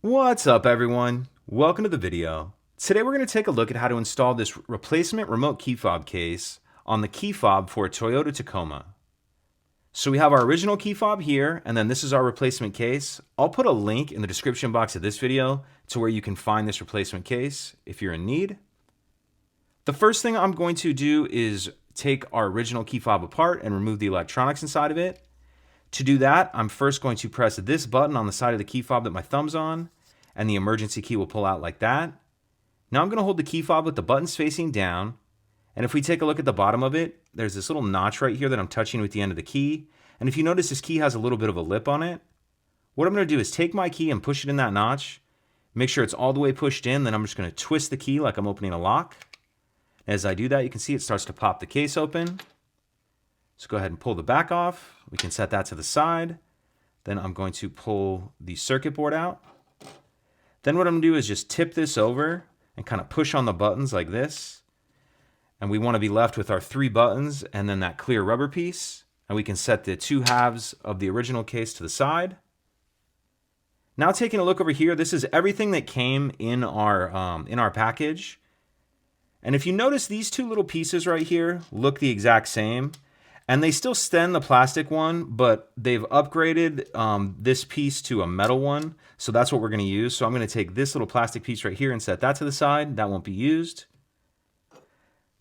What's up everyone? Welcome to the video. Today we're going to take a look at how to install this replacement remote key fob case on the key fob for a Toyota Tacoma. So we have our original key fob here, and then this is our replacement case. I'll put a link in the description box of this video to where you can find this replacement case if you're in need. The first thing I'm going to do is take our original key fob apart and remove the electronics inside of it. To do that, I'm first going to press this button on the side of the key fob that my thumb's on, and the emergency key will pull out like that. Now I'm going to hold the key fob with the buttons facing down, and if we take a look at the bottom of it, there's this little notch right here that I'm touching with the end of the key, and if you notice this key has a little bit of a lip on it. What I'm going to do is take my key and push it in that notch, make sure it's all the way pushed in, then I'm just going to twist the key like I'm opening a lock. As I do that, you can see it starts to pop the case open. So go ahead and pull the back off. We can set that to the side. Then I'm going to pull the circuit board out. Then what I'm going to do is just tip this over and kind of push on the buttons like this. And we want to be left with our 3 buttons and then that clear rubber piece. And we can set the 2 halves of the original case to the side. Now taking a look over here, this is everything that came in our package. And if you notice, these 2 little pieces right here look the exact same. And they still stem the plastic one, but they've upgraded this piece to a metal one. So that's what we're going to use. So I'm going to take this little plastic piece right here and set that to the side. That won't be used.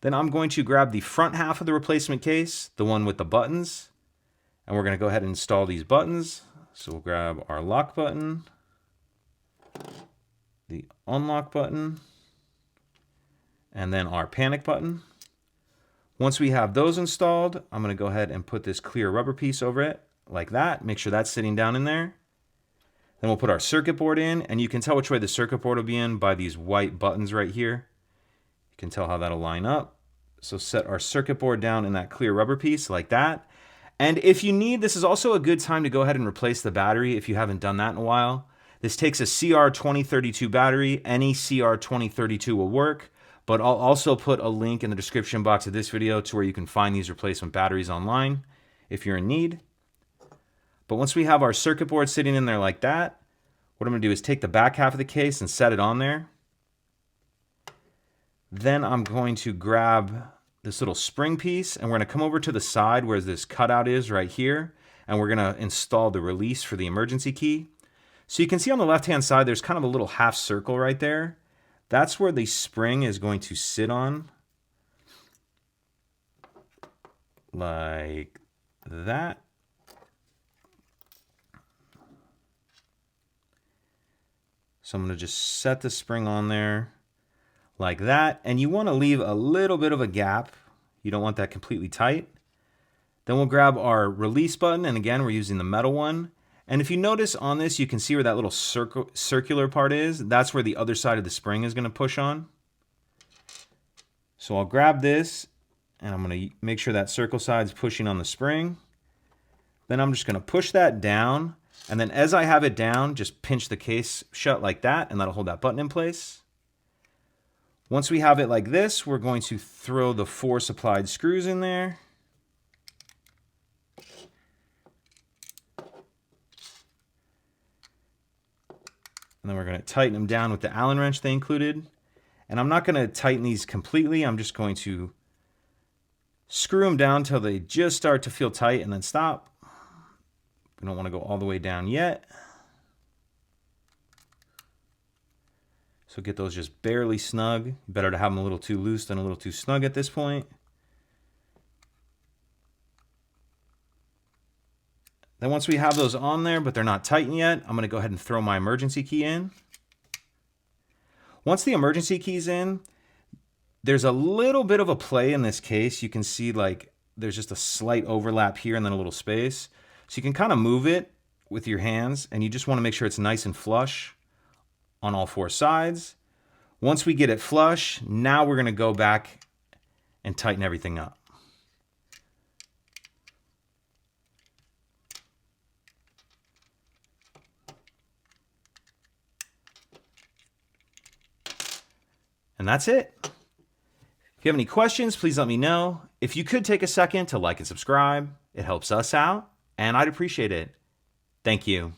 Then I'm going to grab the front half of the replacement case, the one with the buttons. And we're going to go ahead and install these buttons. So we'll grab our lock button, the unlock button, and then our panic button. Once we have those installed, I'm going to go ahead and put this clear rubber piece over it like that. Make sure that's sitting down in there. Then we'll put our circuit board in, and you can tell which way the circuit board will be in by these white buttons right here. You can tell how that'll line up. So set our circuit board down in that clear rubber piece like that. And if you need, this is also a good time to go ahead and replace the battery if you haven't done that in a while. This takes a CR2032 battery. Any CR2032 will work. But I'll also put a link in the description box of this video to where you can find these replacement batteries online if you're in need. But once we have our circuit board sitting in there like that, what I'm going to do is take the back half of the case and set it on there. Then I'm going to grab this little spring piece and we're going to come over to the side where this cutout is right here, and we're going to install the release for the emergency key. So you can see on the left-hand side there's kind of a little half circle right there. That's where the spring is going to sit on, like that. So I'm going to just set the spring on there like that. And you want to leave a little bit of a gap. You don't want that completely tight. Then we'll grab our release button. And again, we're using the metal one. And if you notice on this, you can see where that little circular part is. That's where the other side of the spring is going to push on. So I'll grab this, and I'm going to make sure that circle side is pushing on the spring. Then I'm just going to push that down. And then as I have it down, just pinch the case shut like that, and that'll hold that button in place. Once we have it like this, we're going to throw the 4 supplied screws in there. And then we're going to tighten them down with the Allen wrench they included. And I'm not going to tighten these completely. I'm just going to screw them down until they just start to feel tight and then stop. We don't want to go all the way down yet. So get those just barely snug. Better to have them a little too loose than a little too snug at this point. Then once we have those on there, but they're not tightened yet, I'm going to go ahead and throw my emergency key in. Once the emergency key's in, there's a little bit of a play in this case. You can see like there's just a slight overlap here and then a little space. So you can kind of move it with your hands, and you just want to make sure it's nice and flush on all 4 sides. Once we get it flush, now we're going to go back and tighten everything up. And that's it. If you have any questions, please let me know. If you could take a second to like and subscribe, it helps us out, and I'd appreciate it. Thank you.